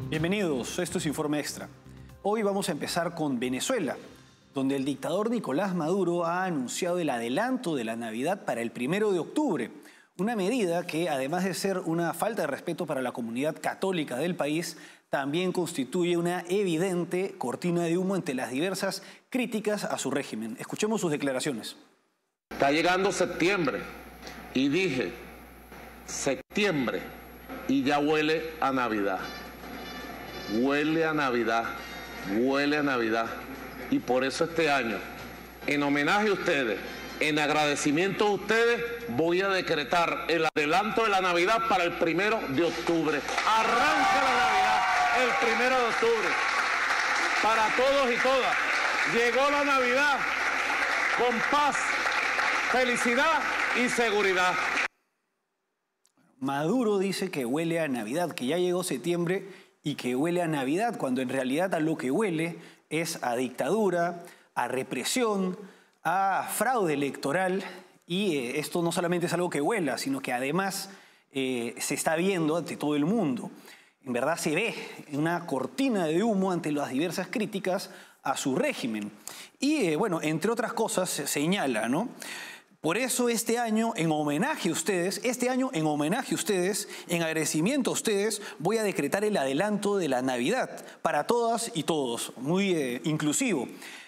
Bienvenidos, esto es Informe Extra. Hoy vamos a empezar con Venezuela, donde el dictador Nicolás Maduro ha anunciado el adelanto de la Navidad para el 1 de octubre. Una medida que, además de ser una falta de respeto para la comunidad católica del país, también constituye una evidente cortina de humo ante las diversas críticas a su régimen. Escuchemos sus declaraciones. Está llegando septiembre y dije, septiembre, y ya huele a Navidad. Huele a Navidad, huele a Navidad. Y por eso este año, en homenaje a ustedes, en agradecimiento a ustedes, voy a decretar el adelanto de la Navidad para el 1 de octubre. Arranca la Navidad el 1 de octubre. Para todos y todas. Llegó la Navidad con paz, felicidad y seguridad. Maduro dice que huele a Navidad, que ya llegó septiembre y que huele a Navidad, cuando en realidad a lo que huele es a dictadura, a represión, a fraude electoral, y esto no solamente es algo que huela, sino que además se está viendo ante todo el mundo. En verdad se ve una cortina de humo ante las diversas críticas a su régimen. Y bueno, entre otras cosas se señala, ¿no? Por eso este año, en homenaje a ustedes, en agradecimiento a ustedes, voy a decretar el adelanto de la Navidad para todas y todos, muy inclusivo.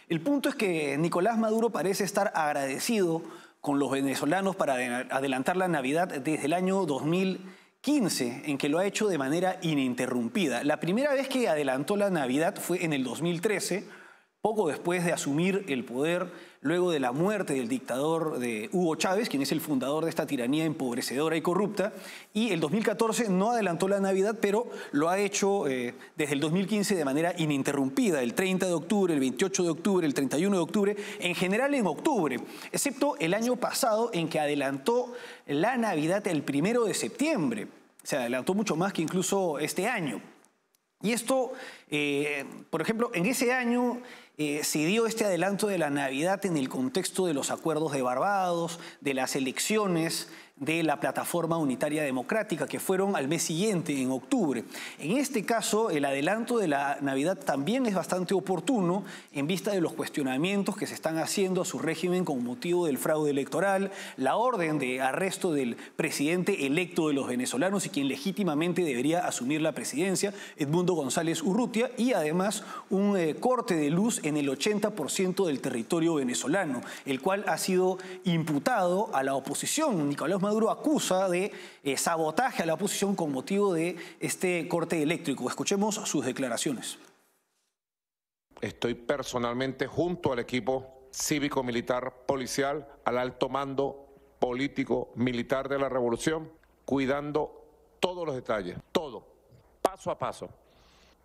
El punto es que Nicolás Maduro parece estar agradecido con los venezolanos para adelantar la Navidad desde el año 2015, en que lo ha hecho de manera ininterrumpida. La primera vez que adelantó la Navidad fue en el 2013, poco después de asumir el poder, luego de la muerte del dictador de Hugo Chávez, quien es el fundador de esta tiranía empobrecedora y corrupta, y el 2014 no adelantó la Navidad, pero lo ha hecho desde el 2015 de manera ininterrumpida, el 30 de octubre, el 28 de octubre, el 31 de octubre, en general en octubre, excepto el año pasado en que adelantó la Navidad el 1 de septiembre. Se adelantó mucho más que incluso este año. Y esto, por ejemplo, en ese año se dio este adelanto de la Navidad en el contexto de los acuerdos de Barbados, de las elecciones de la Plataforma Unitaria Democrática, que fueron al mes siguiente, en octubre. En este caso, el adelanto de la Navidad también es bastante oportuno en vista de los cuestionamientos que se están haciendo a su régimen con motivo del fraude electoral, la orden de arresto del presidente electo de los venezolanos y quien legítimamente debería asumir la presidencia, Edmundo González Urrutia, y además un corte de luz en el 80% del territorio venezolano, el cual ha sido imputado a la oposición. Nicolás Maduro acusa de sabotaje a la oposición con motivo de este corte eléctrico. Escuchemos sus declaraciones. Estoy personalmente junto al equipo cívico-militar policial, al alto mando político militar de la revolución, cuidando todos los detalles, todo, paso a paso,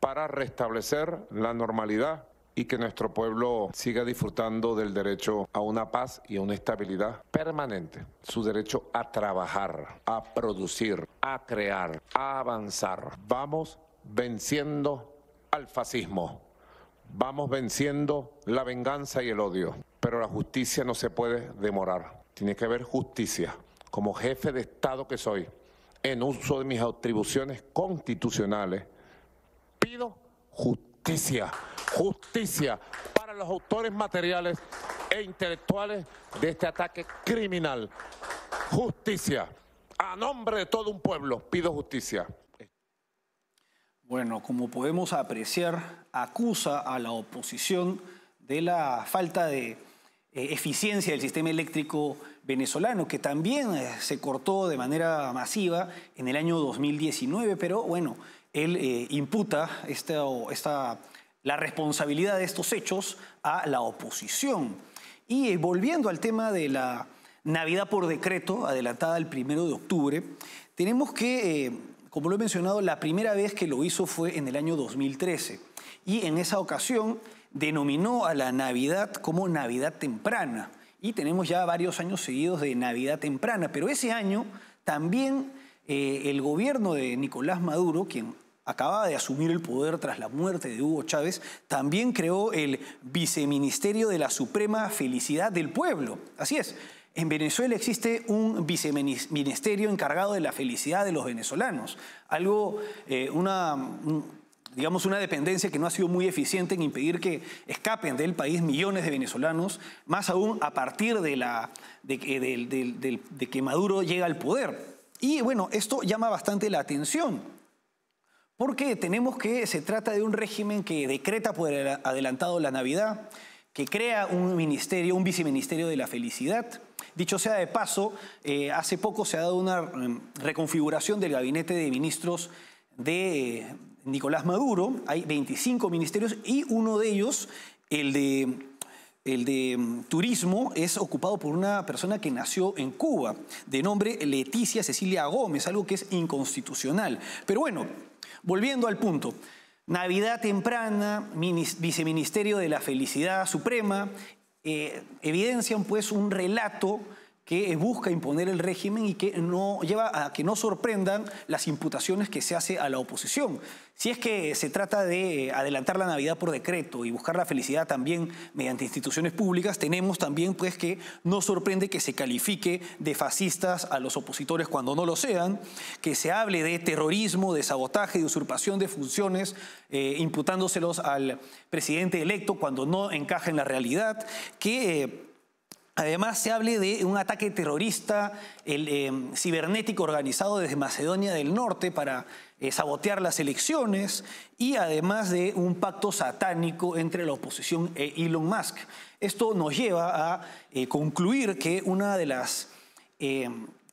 para restablecer la normalidad y que nuestro pueblo siga disfrutando del derecho a una paz y a una estabilidad permanente. Su derecho a trabajar, a producir, a crear, a avanzar. Vamos venciendo al fascismo. Vamos venciendo la venganza y el odio. Pero la justicia no se puede demorar. Tiene que haber justicia. Como jefe de Estado que soy, en uso de mis atribuciones constitucionales, pido justicia. Justicia para los autores materiales e intelectuales de este ataque criminal. Justicia. A nombre de todo un pueblo, pido justicia. Bueno, como podemos apreciar, acusa a la oposición de la falta de eficiencia del sistema eléctrico venezolano, que también se cortó de manera masiva en el año 2019, pero bueno, él imputa la responsabilidad de estos hechos a la oposición. Y volviendo al tema de la Navidad por decreto, adelantada el 1 de octubre, tenemos que, como lo he mencionado, la primera vez que lo hizo fue en el año 2013. Y en esa ocasión denominó a la Navidad como Navidad temprana. Y tenemos ya varios años seguidos de Navidad temprana. Pero ese año también el gobierno de Nicolás Maduro, quien acababa de asumir el poder tras la muerte de Hugo Chávez, también creó el Viceministerio de la Suprema Felicidad del Pueblo. Así es, en Venezuela existe un viceministerio encargado de la felicidad de los venezolanos. Algo, digamos, una dependencia que no ha sido muy eficiente en impedir que escapen del país millones de venezolanos, más aún a partir de que Maduro llega al poder. Y bueno, esto llama bastante la atención, porque tenemos que se trata de un régimen que decreta por adelantado la Navidad, que crea un ministerio, un viceministerio de la felicidad. Dicho sea de paso, hace poco se ha dado una reconfiguración del gabinete de ministros de Nicolás Maduro. Hay 25 ministerios y uno de ellos, el de turismo, es ocupado por una persona que nació en Cuba, de nombre Leticia Cecilia Gómez, algo que es inconstitucional. Pero bueno, volviendo al punto. Navidad temprana, viceministerio de la felicidad suprema, evidencian pues un relato que busca imponer el régimen y que no lleva a que no sorprendan las imputaciones que se hace a la oposición. Si es que se trata de adelantar la Navidad por decreto y buscar la felicidad también mediante instituciones públicas, tenemos también pues que no sorprende que se califique de fascistas a los opositores cuando no lo sean, que se hable de terrorismo, de sabotaje, de usurpación de funciones, imputándoselos al presidente electo cuando no encaja en la realidad, que además se hable de un ataque terrorista cibernético organizado desde Macedonia del Norte para sabotear las elecciones, y además de un pacto satánico entre la oposición e Elon Musk. Esto nos lleva a concluir que una de las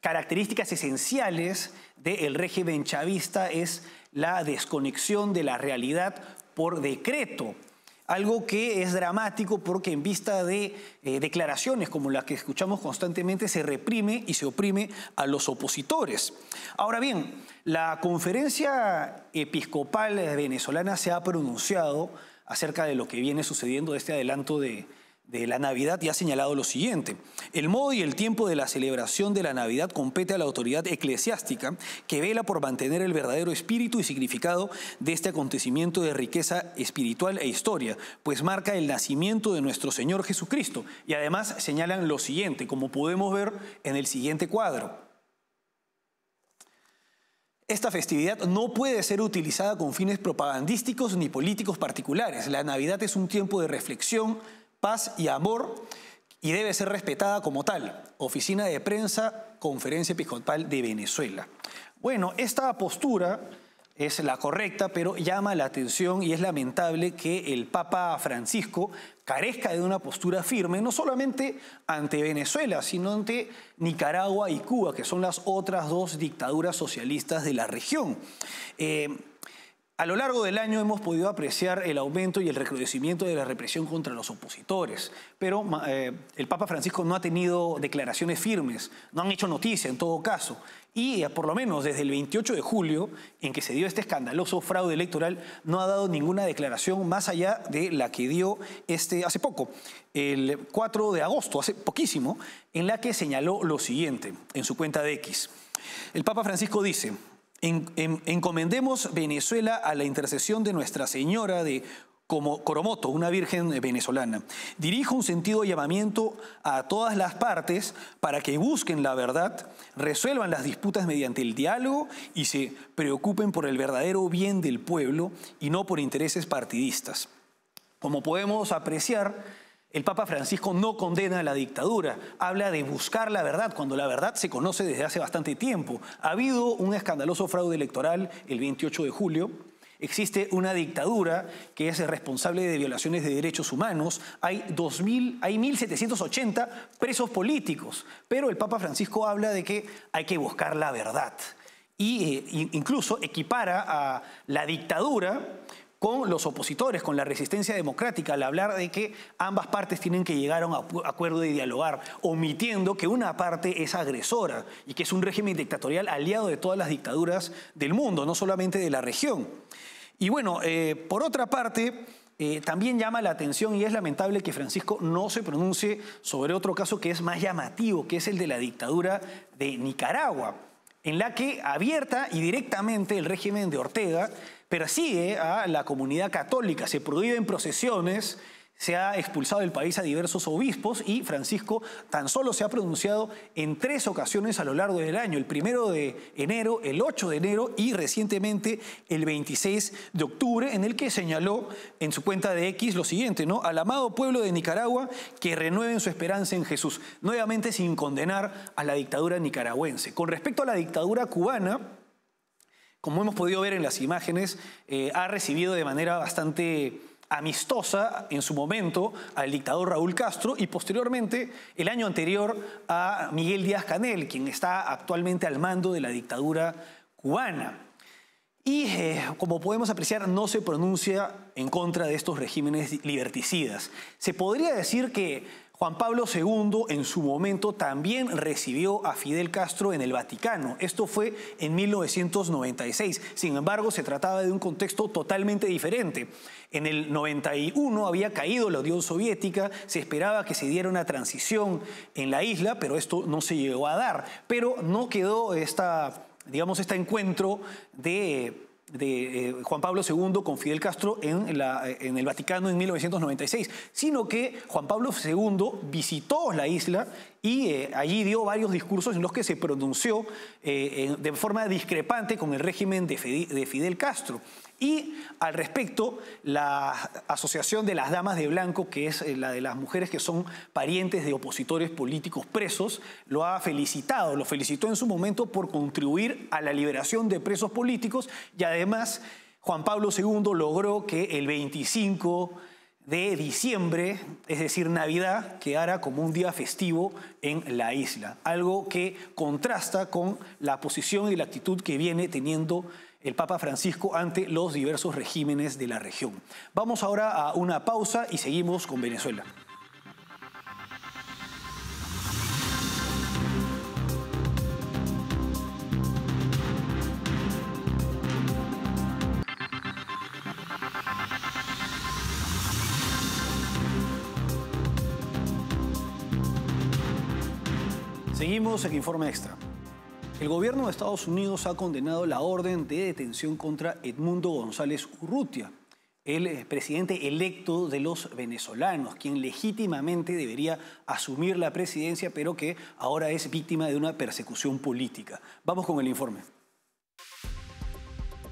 características esenciales del régimen chavista es la desconexión de la realidad por decreto. Algo que es dramático porque en vista de declaraciones como las que escuchamos constantemente se reprime y se oprime a los opositores. Ahora bien, la Conferencia Episcopal Venezolana se ha pronunciado acerca de lo que viene sucediendo de este adelanto de la Navidad y ha señalado lo siguiente: el modo y el tiempo de la celebración de la Navidad compete a la autoridad eclesiástica que vela por mantener el verdadero espíritu y significado de este acontecimiento de riqueza espiritual e historia, pues marca el nacimiento de nuestro Señor Jesucristo. Y además señalan lo siguiente, como podemos ver en el siguiente cuadro: esta festividad no puede ser utilizada con fines propagandísticos ni políticos particulares. La Navidad es un tiempo de reflexión, paz y amor, y debe ser respetada como tal. Oficina de Prensa, Conferencia Episcopal de Venezuela. Bueno, esta postura es la correcta, pero llama la atención y es lamentable que el Papa Francisco carezca de una postura firme, no solamente ante Venezuela, sino ante Nicaragua y Cuba, que son las otras dos dictaduras socialistas de la región. A lo largo del año hemos podido apreciar el aumento y el recrudecimiento de la represión contra los opositores, pero el Papa Francisco no ha tenido declaraciones firmes, no han hecho noticia en todo caso. Y por lo menos desde el 28 de julio, en que se dio este escandaloso fraude electoral, no ha dado ninguna declaración más allá de la que dio hace poco, el 4 de agosto, hace poquísimo, en la que señaló lo siguiente en su cuenta de X. El Papa Francisco dice: encomendemos Venezuela a la intercesión de Nuestra Señora de Coromoto, una virgen venezolana. Dirijo un sentido llamamiento a todas las partes para que busquen la verdad, resuelvan las disputas mediante el diálogo y se preocupen por el verdadero bien del pueblo y no por intereses partidistas. Como podemos apreciar, el Papa Francisco no condena la dictadura, habla de buscar la verdad, cuando la verdad se conoce desde hace bastante tiempo. Ha habido un escandaloso fraude electoral el 28 de julio, existe una dictadura que es responsable de violaciones de derechos humanos, hay 1.780 presos políticos, pero el Papa Francisco habla de que hay que buscar la verdad y incluso equipara a la dictadura con los opositores, con la resistencia democrática, al hablar de que ambas partes tienen que llegar a un acuerdo de dialogar, omitiendo que una parte es agresora y que es un régimen dictatorial aliado de todas las dictaduras del mundo, no solamente de la región. Y bueno, por otra parte, también llama la atención y es lamentable que Francisco no se pronuncie sobre otro caso que es más llamativo, que es el de la dictadura de Nicaragua, en la que abierta y directamente el régimen de Ortega persigue a la comunidad católica, se prohíben procesiones, Se ha expulsado del país a diversos obispos y Francisco tan solo se ha pronunciado en 3 ocasiones a lo largo del año. El 1 de enero, el 8 de enero y recientemente el 26 de octubre, en el que señaló en su cuenta de X lo siguiente, ¿no? Al amado pueblo de Nicaragua que renueven su esperanza en Jesús. Nuevamente sin condenar a la dictadura nicaragüense. Con respecto a la dictadura cubana, como hemos podido ver en las imágenes, ha recibido de manera bastante amistosa en su momento al dictador Raúl Castro y posteriormente, el año anterior, a Miguel Díaz-Canel, quien está actualmente al mando de la dictadura cubana. Y como podemos apreciar, no se pronuncia en contra de estos regímenes liberticidas. Se podría decir que Juan Pablo II en su momento también recibió a Fidel Castro en el Vaticano. Esto fue en 1996. Sin embargo, se trataba de un contexto totalmente diferente. En el 91 había caído la Unión Soviética, se esperaba que se diera una transición en la isla, pero esto no se llegó a dar. Pero no quedó este encuentro de Juan Pablo II con Fidel Castro en el Vaticano en 1996, sino que Juan Pablo II visitó la isla y allí dio varios discursos en los que se pronunció de forma discrepante con el régimen de Fidel Castro. Y al respecto, la Asociación de las Damas de Blanco, que es la de las mujeres que son parientes de opositores políticos presos, lo felicitó en su momento por contribuir a la liberación de presos políticos y además Juan Pablo II logró que el 25 de diciembre, es decir, Navidad, quedara como un día festivo en la isla, algo que contrasta con la posición y la actitud que viene teniendo el Papa Francisco ante los diversos regímenes de la región. Vamos ahora a una pausa y seguimos con Venezuela. Seguimos en Informe Extra. El gobierno de Estados Unidos ha condenado la orden de detención contra Edmundo González Urrutia, el presidente electo de los venezolanos, quien legítimamente debería asumir la presidencia, pero que ahora es víctima de una persecución política. Vamos con el informe.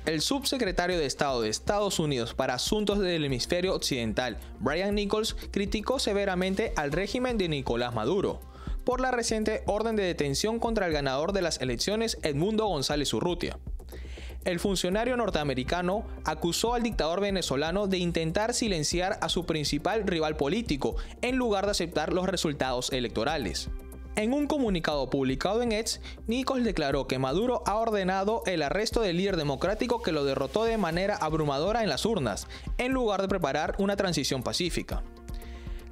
El subsecretario de Estado de Estados Unidos para Asuntos del Hemisferio Occidental, Brian Nichols, criticó severamente al régimen de Nicolás Maduro por la reciente orden de detención contra el ganador de las elecciones, Edmundo González Urrutia. El funcionario norteamericano acusó al dictador venezolano de intentar silenciar a su principal rival político en lugar de aceptar los resultados electorales. En un comunicado publicado en X, Nichols declaró que Maduro ha ordenado el arresto del líder democrático que lo derrotó de manera abrumadora en las urnas, en lugar de preparar una transición pacífica.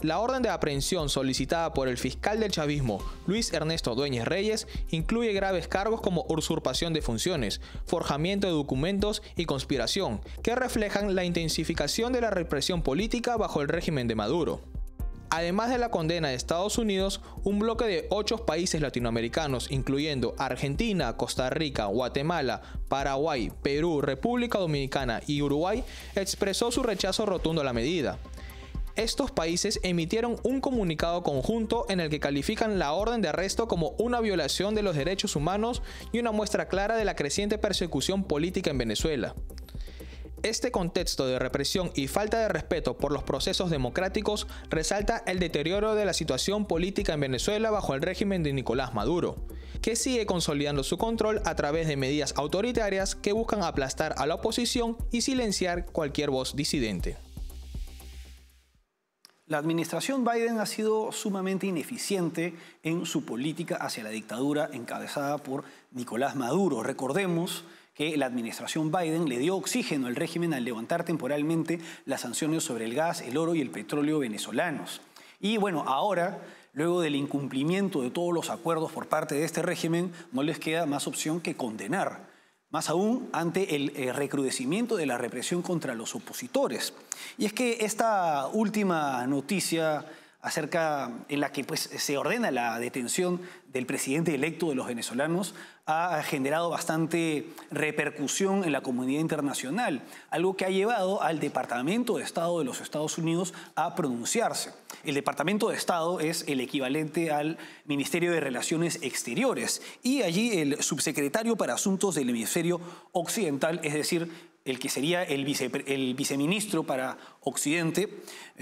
La orden de aprehensión solicitada por el fiscal del chavismo, Luis Ernesto Dueñez Reyes, incluye graves cargos como usurpación de funciones, forjamiento de documentos y conspiración, que reflejan la intensificación de la represión política bajo el régimen de Maduro. Además de la condena de Estados Unidos, un bloque de 8 países latinoamericanos, incluyendo Argentina, Costa Rica, Guatemala, Paraguay, Perú, República Dominicana y Uruguay, expresó su rechazo rotundo a la medida. Estos países emitieron un comunicado conjunto en el que califican la orden de arresto como una violación de los derechos humanos y una muestra clara de la creciente persecución política en Venezuela. Este contexto de represión y falta de respeto por los procesos democráticos resalta el deterioro de la situación política en Venezuela bajo el régimen de Nicolás Maduro, que sigue consolidando su control a través de medidas autoritarias que buscan aplastar a la oposición y silenciar cualquier voz disidente. La administración Biden ha sido sumamente ineficiente en su política hacia la dictadura encabezada por Nicolás Maduro. Recordemos que la administración Biden le dio oxígeno al régimen al levantar temporalmente las sanciones sobre el gas, el oro y el petróleo venezolanos. Y bueno, ahora, luego del incumplimiento de todos los acuerdos por parte de este régimen, no les queda más opción que condenar. Más aún ante el recrudecimiento de la represión contra los opositores. Y es que esta última noticia en la que se ordena la detención del presidente electo de los venezolanos ha generado bastante repercusión en la comunidad internacional, algo que ha llevado al Departamento de Estado de los Estados Unidos a pronunciarse. El Departamento de Estado es el equivalente al Ministerio de Relaciones Exteriores y allí el subsecretario para Asuntos del Hemisferio Occidental, es decir, el que sería el viceministro para Occidente,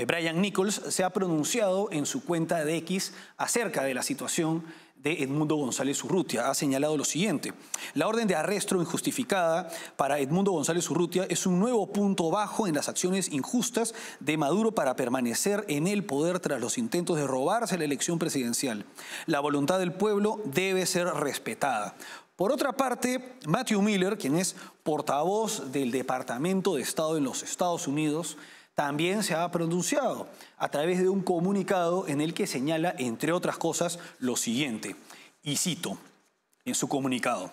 Brian Nichols, se ha pronunciado en su cuenta de X acerca de la situación de Edmundo González Urrutia. Ha señalado lo siguiente: la orden de arresto injustificada para Edmundo González Urrutia es un nuevo punto bajo en las acciones injustas de Maduro para permanecer en el poder tras los intentos de robarse la elección presidencial. La voluntad del pueblo debe ser respetada. Por otra parte, Matthew Miller, quien es portavoz del Departamento de Estado en los Estados Unidos, también se ha pronunciado a través de un comunicado en el que señala, entre otras cosas, lo siguiente, y cito en su comunicado: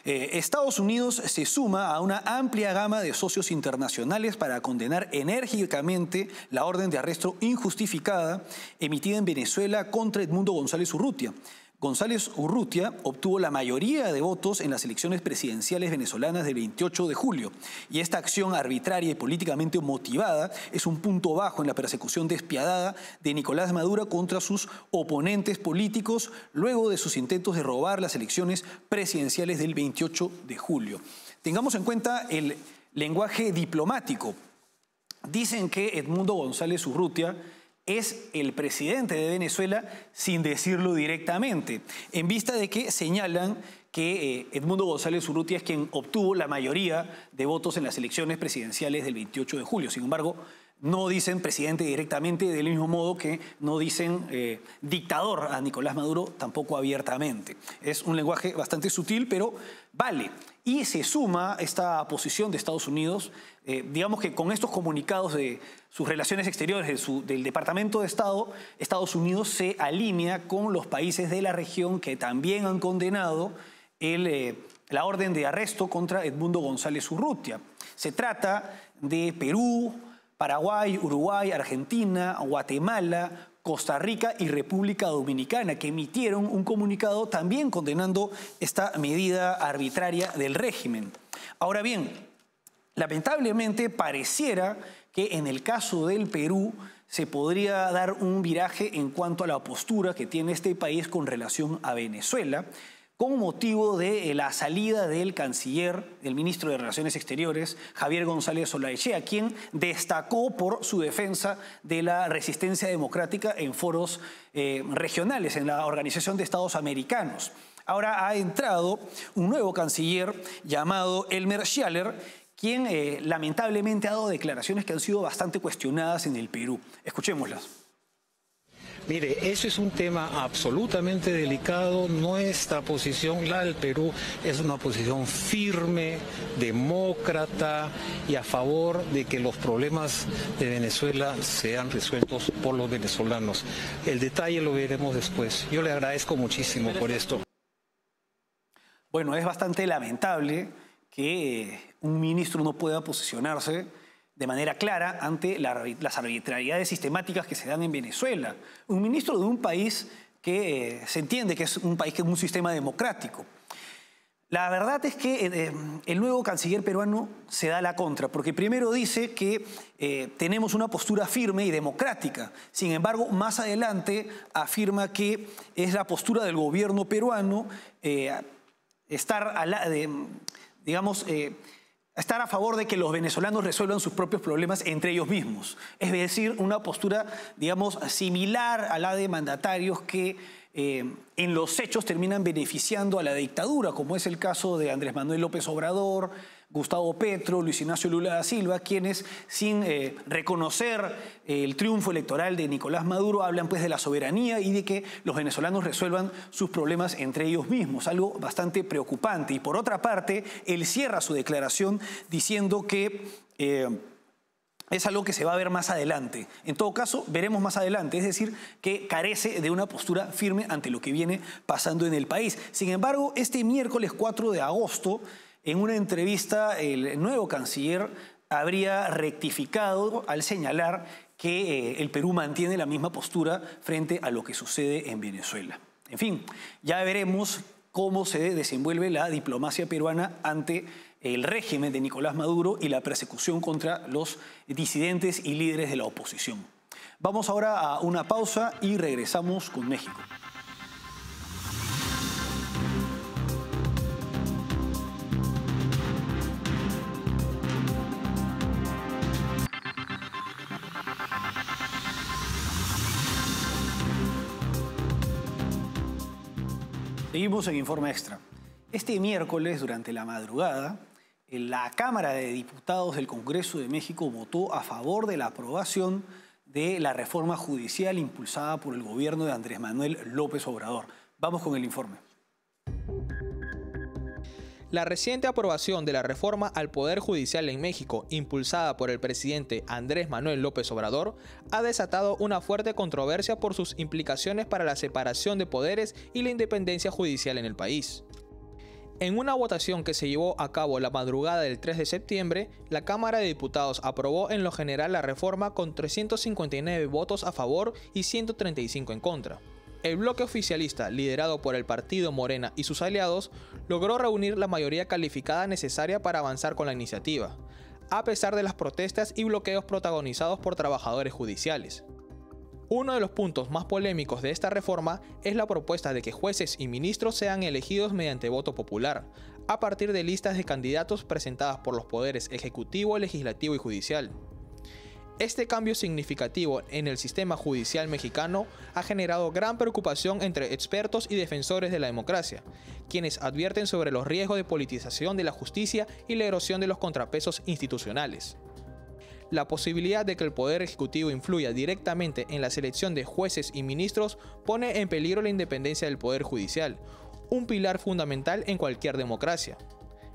Estados Unidos se suma a una amplia gama de socios internacionales para condenar enérgicamente la orden de arresto injustificada emitida en Venezuela contra Edmundo González Urrutia. González Urrutia obtuvo la mayoría de votos en las elecciones presidenciales venezolanas del 28 de julio y esta acción arbitraria y políticamente motivada es un punto bajo en la persecución despiadada de Nicolás Maduro contra sus oponentes políticos luego de sus intentos de robar las elecciones presidenciales del 28 de julio. Tengamos en cuenta el lenguaje diplomático. Dicen que Edmundo González Urrutia es el presidente de Venezuela sin decirlo directamente, en vista de que señalan que Edmundo González Urrutia es quien obtuvo la mayoría de votos en las elecciones presidenciales del 28 de julio. Sin embargo, no dicen presidente directamente, del mismo modo que no dicen dictador a Nicolás Maduro, tampoco abiertamente. Es un lenguaje bastante sutil, pero vale. Y se suma esta posición de Estados Unidos, digamos que con estos comunicados de sus relaciones exteriores, del Departamento de Estado, Estados Unidos se alinea con los países de la región que también han condenado la orden de arresto contra Edmundo González Urrutia. Se trata de Perú, Paraguay, Uruguay, Argentina, Guatemala, Costa Rica y República Dominicana, que emitieron un comunicado también condenando esta medida arbitraria del régimen. Ahora bien, lamentablemente pareciera que en el caso del Perú se podría dar un viraje en cuanto a la postura que tiene este país con relación a Venezuela, con motivo de la salida del canciller, el ministro de Relaciones Exteriores, Javier González Olaechea, quien destacó por su defensa de la resistencia democrática en foros regionales, en la Organización de Estados Americanos. Ahora ha entrado un nuevo canciller llamado Elmer Schaller, quien lamentablemente ha dado declaraciones que han sido bastante cuestionadas en el Perú. Escuchémoslas. Mire, eso es un tema absolutamente delicado. Nuestra posición, la del Perú, es una posición firme, demócrata y a favor de que los problemas de Venezuela sean resueltos por los venezolanos. El detalle lo veremos después. Yo le agradezco muchísimo por esto. Bueno, es bastante lamentable que un ministro no pueda posicionarse de manera clara ante las arbitrariedades sistemáticas que se dan en Venezuela. Un ministro de un país que se entiende que es un país que es un sistema democrático. La verdad es que el nuevo canciller peruano se da la contra, porque primero dice que tenemos una postura firme y democrática. Sin embargo, más adelante afirma que es la postura del gobierno peruano estar a favor de que los venezolanos resuelvan sus propios problemas entre ellos mismos. Es decir, una postura, digamos, similar a la de mandatarios que en los hechos terminan beneficiando a la dictadura, como es el caso de Andrés Manuel López Obrador, Gustavo Petro, Luis Ignacio Lula da Silva, quienes sin reconocer el triunfo electoral de Nicolás Maduro hablan pues de la soberanía y de que los venezolanos resuelvan sus problemas entre ellos mismos, algo bastante preocupante. Y por otra parte, él cierra su declaración diciendo que es algo que se va a ver más adelante. En todo caso, veremos más adelante, es decir, que carece de una postura firme ante lo que viene pasando en el país. Sin embargo, este miércoles 4 de agosto, en una entrevista, el nuevo canciller habría rectificado al señalar que el Perú mantiene la misma postura frente a lo que sucede en Venezuela. En fin, ya veremos cómo se desenvuelve la diplomacia peruana ante el régimen de Nicolás Maduro y la persecución contra los disidentes y líderes de la oposición. Vamos ahora a una pausa y regresamos con México. Seguimos en Informe Extra. Este miércoles, durante la madrugada, la Cámara de Diputados del Congreso de México votó a favor de la aprobación de la reforma judicial impulsada por el gobierno de Andrés Manuel López Obrador. Vamos con el informe. La reciente aprobación de la reforma al Poder Judicial en México, impulsada por el presidente Andrés Manuel López Obrador, ha desatado una fuerte controversia por sus implicaciones para la separación de poderes y la independencia judicial en el país. En una votación que se llevó a cabo la madrugada del 3 de septiembre, la Cámara de Diputados aprobó en lo general la reforma con 359 votos a favor y 135 en contra. El bloque oficialista, liderado por el partido Morena y sus aliados, logró reunir la mayoría calificada necesaria para avanzar con la iniciativa, a pesar de las protestas y bloqueos protagonizados por trabajadores judiciales. Uno de los puntos más polémicos de esta reforma es la propuesta de que jueces y ministros sean elegidos mediante voto popular, a partir de listas de candidatos presentadas por los poderes ejecutivo, legislativo y judicial. Este cambio significativo en el sistema judicial mexicano ha generado gran preocupación entre expertos y defensores de la democracia, quienes advierten sobre los riesgos de politización de la justicia y la erosión de los contrapesos institucionales. La posibilidad de que el Poder Ejecutivo influya directamente en la selección de jueces y ministros pone en peligro la independencia del Poder Judicial, un pilar fundamental en cualquier democracia.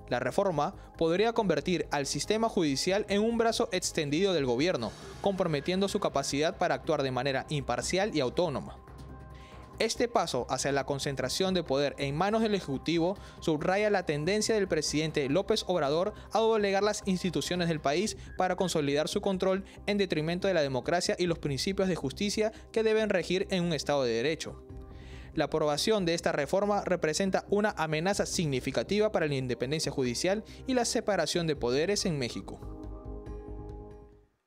La reforma podría convertir al sistema judicial en un brazo extendido del gobierno, comprometiendo su capacidad para actuar de manera imparcial y autónoma. Este paso hacia la concentración de poder en manos del Ejecutivo subraya la tendencia del presidente López Obrador a doblegar las instituciones del país para consolidar su control en detrimento de la democracia y los principios de justicia que deben regir en un Estado de Derecho. La aprobación de esta reforma representa una amenaza significativa para la independencia judicial y la separación de poderes en México.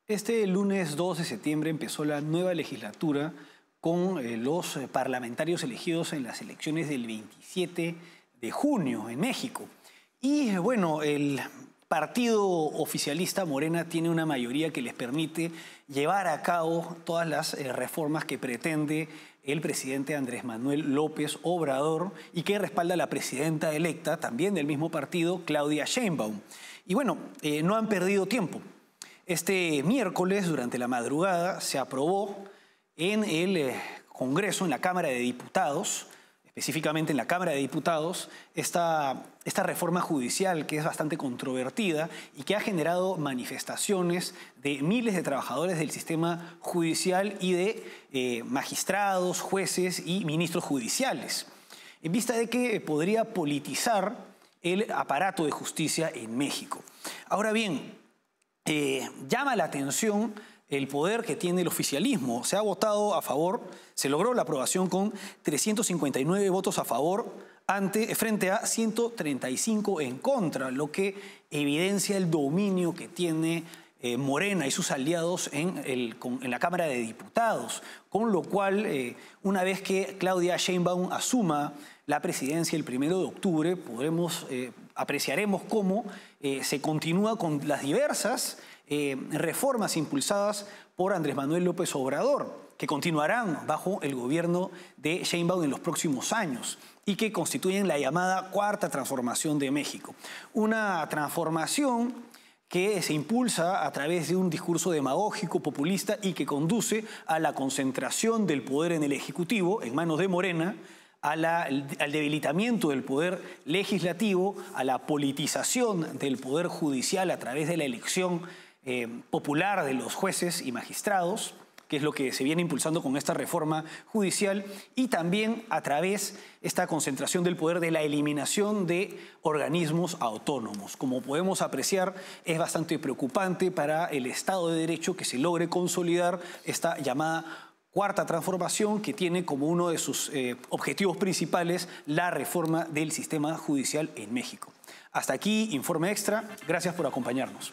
Este lunes 2 de septiembre empezó la nueva legislatura con los parlamentarios elegidos en las elecciones del 27 de junio en México. Y bueno, el partido oficialista Morena tiene una mayoría que les permite llevar a cabo todas las reformas que pretende el presidente Andrés Manuel López Obrador y que respalda la presidenta electa, también del mismo partido, Claudia Sheinbaum. Y bueno, no han perdido tiempo. Este miércoles, durante la madrugada, se aprobó en el Congreso, en la Cámara de Diputados, específicamente en la Cámara de Diputados, esta reforma judicial que es bastante controvertida y que ha generado manifestaciones de miles de trabajadores del sistema judicial y de magistrados, jueces y ministros judiciales, en vista de que podría politizar el aparato de justicia en México. Ahora bien, llama la atención el poder que tiene el oficialismo. Se ha votado a favor, se logró la aprobación con 359 votos a favor frente a 135 en contra, lo que evidencia el dominio que tiene Morena y sus aliados en la Cámara de Diputados, con lo cual, una vez que Claudia Sheinbaum asuma la presidencia el 1 de octubre, apreciaremos cómo se continúa con las diversas reformas impulsadas por Andrés Manuel López Obrador, que continuarán bajo el gobierno de Sheinbaum en los próximos años y que constituyen la llamada Cuarta Transformación de México. Una transformación que se impulsa a través de un discurso demagógico, populista y que conduce a la concentración del poder en el Ejecutivo, en manos de Morena, al debilitamiento del poder legislativo, a la politización del poder judicial a través de la elección popular de los jueces y magistrados, que es lo que se viene impulsando con esta reforma judicial, y también a través de esta concentración del poder de la eliminación de organismos autónomos. Como podemos apreciar, es bastante preocupante para el Estado de Derecho que se logre consolidar esta llamada cuarta transformación que tiene como uno de sus objetivos principales la reforma del sistema judicial en México. Hasta aquí, Informe Extra. Gracias por acompañarnos.